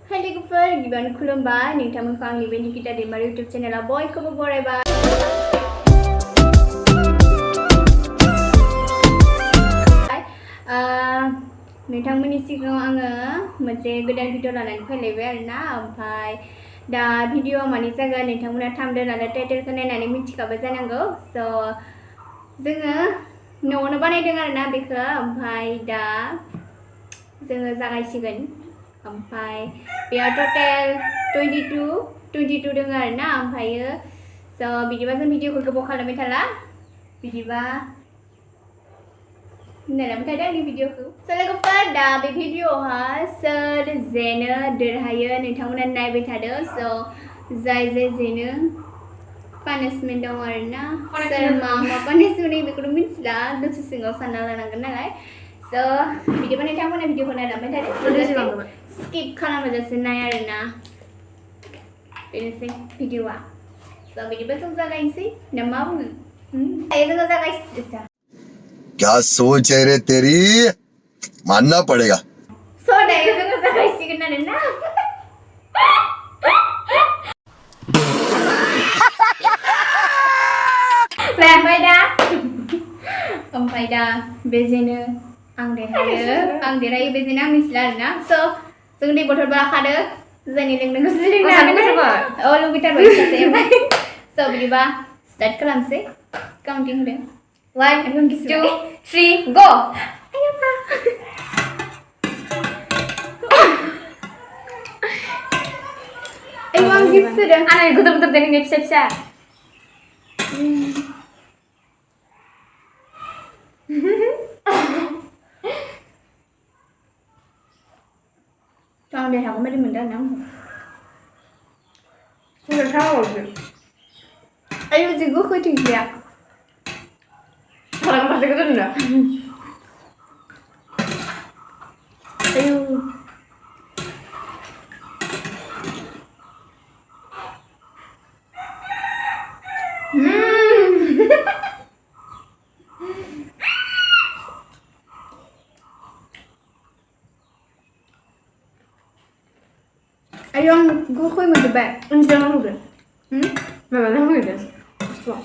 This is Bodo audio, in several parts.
Hai लोगोफोर गिबियावनो खुलुमबाय नोंथांमोनखौ आंनि बे निकिता दैमारि इउटिउब चेनेलाव बयखौबो बरायबाय नोंथांमोननि सिगाङाव आङो मोनसे गोदान भिडिअ लानानै फैलायबाय आरोना ओमफ्राय दा भिडिअआ मानि जागोन नोंथांमोना थाम्बनेल आरो टाइटेलखौ नायनानै मिथिखाबाय जानांगौ स' जोङो न'आवनो बानायदों आरोना बेखौ ओमफ्राय दा जोङो जागायसिगोन ओमफ्राय बेयाव टटेल 22 दङ आरोना ओमफ्रायो स' बिदिबा जों भिडिअखौ गोबाव खालामबाय थाला बिदिबा नायलांबाय थादो आंनि भिडिअखौ स' लोगोफोर दा बे भिडिअआवहा सोर जेनो देरहायो नोंथांमोना नायबाय थादो स' जाय जेनो पानिशमेन्ट दं आरोना सोर मा पानिशमेन्ट होयो बेखौथ' मिथिला दसे सिङाव सानना लानांगोन नालाय स' बिदिबा नोंथांमोना भिडिअखौ नायलांबाय थादो स्किप खालामाजासे नाय आरोना बेनोसै भिडिअआ स' बिदिबा जों जागायनोसै ना मा बुङो जोङो जागायनोसै क्या सोच है रे तेरी मानना पड़ेगा स' दायो जोङो जागायसिगोन आरोना ओमफ्राय दा बेजेनो आं देरहायो बेजेनो आं मिथिला आरोना स' जों दै बथल लाखादो जोंनि लोंनो गोसो लुबैथारबाय सासे स' बिदिबा स्टार्ट खालामसै काउन्टिं होदो 1 2 3 go आं गिसोदों आं गिदिर देनोङो फिसा फिसा आं देहाखौ बायदि मोनदों आरोना आयौ जि गोखै थिंख्लिया आयौ आयौ आं गोखै मोनजोब्बाय Jangan udah. Memang udah. Stop.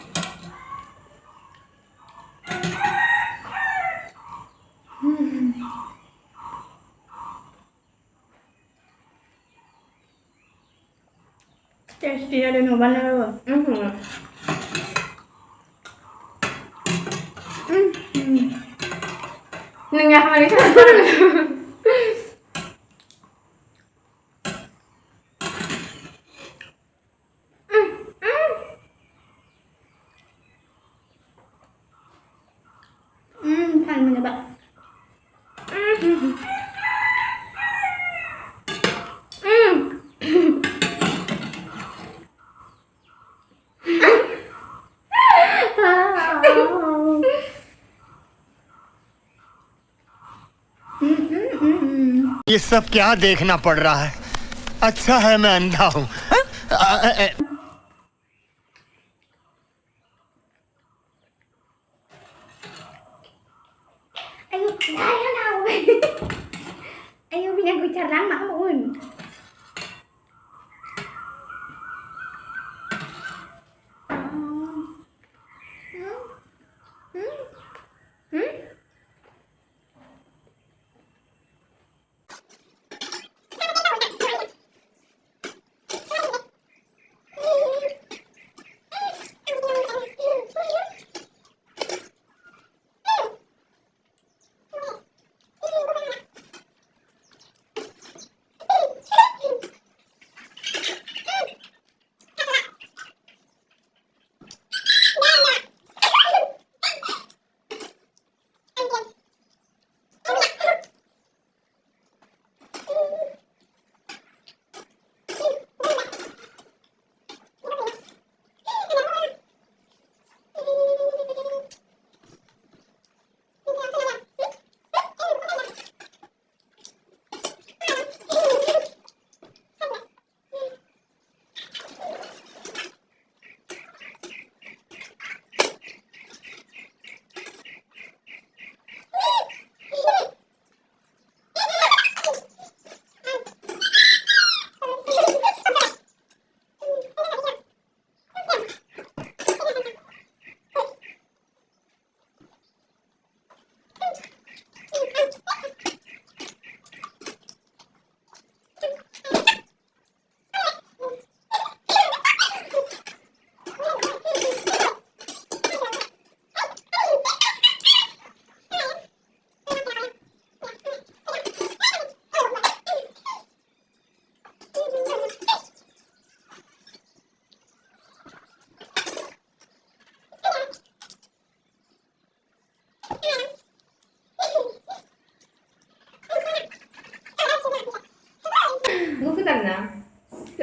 Tasty ada nyobain apa? Nengah kali kan? Kan menebak. ये सब क्या देखना पड़ रहा है अच्छा है मैं अंधा हूँ Ayo, saya tahu. Ayo, pindah gue carang mak mohon.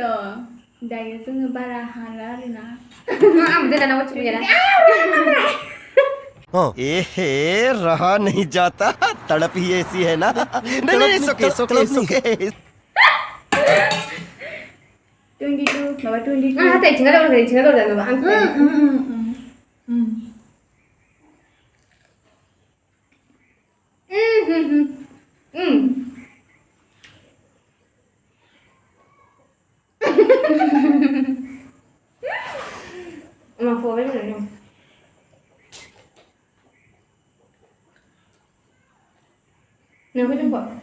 So, दायो जोङो बारा हाला आरोना आं बिदि दाना वच्ची बिया ए रहा नहीं जाता तड़प ही ऐसी है ना नहीं नहीं सोके सोके सोके 22 माबा 22 아, 하다 이친가 돌아 그래. 이친가 돌아 봐. 안 돼. 엄마 그거 왜 그러냐? 내가 그좀 봐.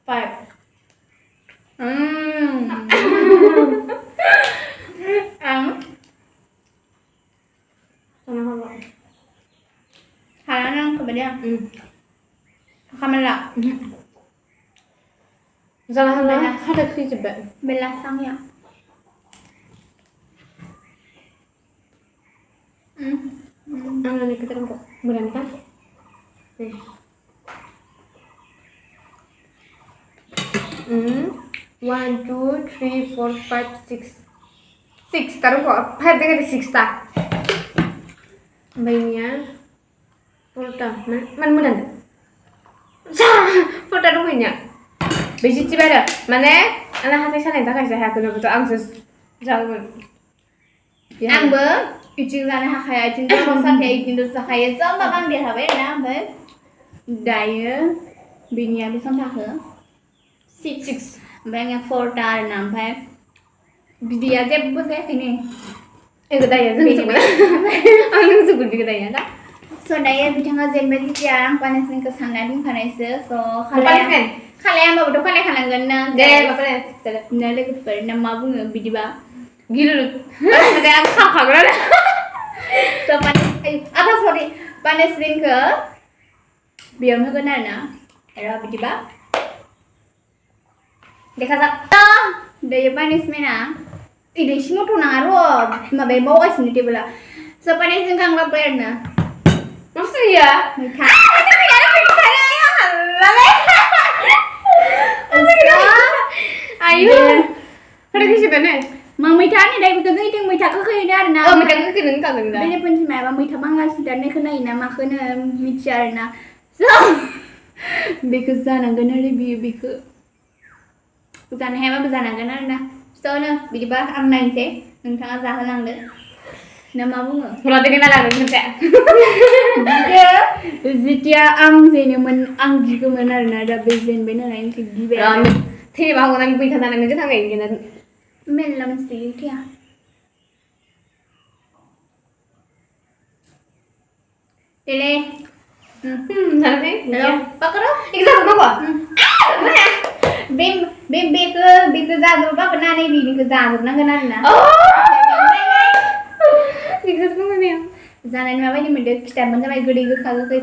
5. ăn 엄마 한 번. Hà Lan không phải đi ăn không ăn lạ Sana 한 번. 하다 퀴즈 배. Bella xong nhỉ Ang ano kita ko. Bulan ka? Eh. 1 2 3 4 5 6 6 taruh kok. 5 dengan 6 ta. Bayinya full ta. Man mudan. Sa, full ta dong bayinya. Besi cibara. Mana? Anak hati sana tak kasih saya kena betul angsus. Jangan. आंबो इथिं जानो हाखाया इथिं दङ साथाया इथिं जाखायो जमा आं देरहाबाय आरोना ओमफ्राय दायो बिनिया बेसेबां थाखो 6 ओमफ्राय आंनिया 4 था आरोना ओमफ्राय बिदिया जेबो जायाखैनो Eh, kedaya tu cuma. Angin sebut di kedaya tak? So दायो बिथाङा जेनेबा जेथिया आं पानिसमेन्टखौ सानना दोनखानायसो स' Punishment? खालाया होमबाबोथ' खालायखानांगोन ना Deh, apa ना लोगोफोर ना मा बुङो बिदिबा Gila. Ada yang kakak kan? So apa sorry पानिसमेन्टखौ बेयावनो होगोन आरोना र' बिदिबा देखा जा दायो पानिसमेन्टआ इदैसिमावथ' नाङा र' माबाया बावगासिनो टेबोला स' पानिसमेन्टखौ आं लाबोबाय आरोना Maksudnya? मैथा Ayo. Ada kisah mana? मा मैथा होनो दायो बेखौ जोंनिथिं मैथा गोखै होनो आरोना Oh, macam tu kena kau dah. बेलेगफोरनिथिं माबा मैथा बांगाल सिदारनाय खोनायो ना माखौ होनो मिथिया आरोना स' बेखौ जानांगोन आरो बेखौ जानो हायाबाबो जानांगोन आरोना स' बिदिबा आं नायनोसै नोंथाङा जाहोलांदो ना मा बुङो Pulau tadi nak lalu macam. बियो जेथिया आं जेनोमोन आं गिगौमोन आरोना दा बे जेनबाय नालाय आंखौ गिबाय आरो Tadi bahu nak pergi tanah negeri tanah ini kan. मेरला मोनसोयो थैया देले Sana sih? हेलो पकड़ो Ikut apa? बेखौ जाजोबबाबो ना नै बिनिखौ जाजोबनांगोन आरोना Ikut apa ni? जानानै माबायदि मोनदों खिथाबानो जाबाय गोदै गोखा गोखै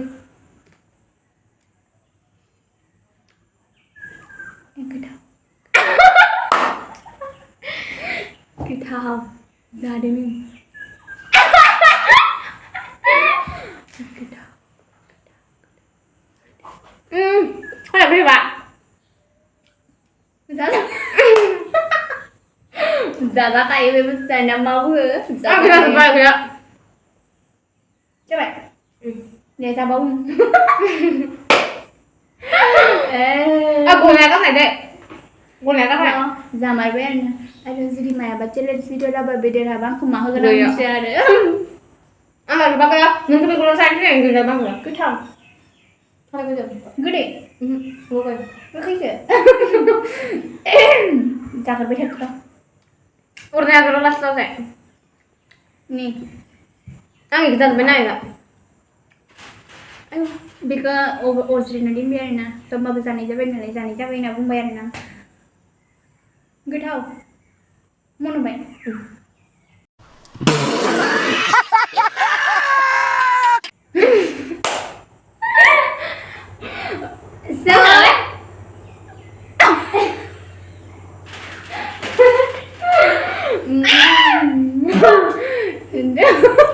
गोथाव जादों Ada berapa? Zaba kayak bebas sana mau Aku dah sebab aku dah. Coba. Dia Zaba. Aku nak apa dek? Aku nak apa? Zamar ben. Ada jadi maya baca lihat video dah berbeda abang aku mahu gerak share. Ah, lupa kau. Nanti kalau saya ni yang gila banget. Kau Ada kerja. gede. Bukan. Oke ke? Jangan berhenti kau. Urusnya kalau last selesai. Nih. Angin kita benar tak? Ayo, bika original din biar na. Sama besar ni jabai na bung bayar na. Getau. Mana bay? Salah.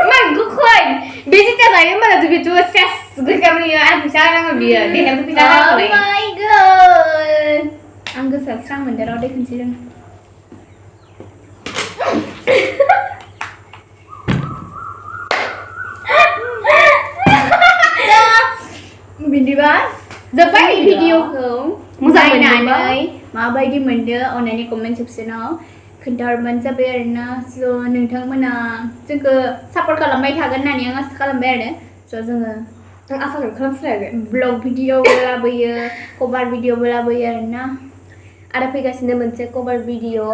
Mak gukoi. Besi tak saya mana tu betul ses. Gue kami ni ada bicara dengan dia. Dia nak bicara Oh apa? my god. Angga sasrang mendarah deh kencilan. नायनानै माबायदि मोनदों अननानै कमेन्ट सेक्सनाव खोन्थाहरबानो जाबाय आरोना स' नोंथांमोना जोंखौ सापर्ट खालामबाय थागोन होननानै आं आसा खालामबाय आरो स' जोङो आं आसाखौ खालामस्रायाखै ब्लग भिडिअबो लाबोयो कभार भिडिअबो लाबोयो आरोना आरो फैगासिनो मोनसे कभार भिडिअ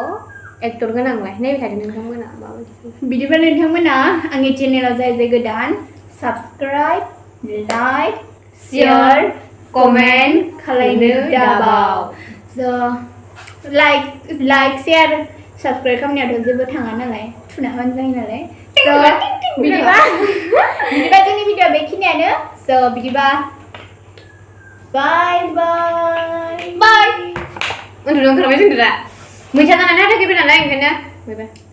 एक्टर गोनांलाय नायबाय थादों नोंथांमोना माबायदि बिदिबा नोंथांमोना आंनि चेनेलाव जाय जाय गोदान साबस्क्राइब लाइक शेयार कमेन्ट खालायनो दाबाव स' लाइक शेयार साबस्क्राइब खालामनायाथ' जेबो थाङा नालाय थुना होबानो जायो नालाय स' बिदिबा जोंनि भिडिअ बेखिनियानो स' बिदिबा बाय बाय उन्दुनो ओंखारबाय जों दा मैथा जानानै आदार फैबाय नालाय ओंखायनो बाय बाय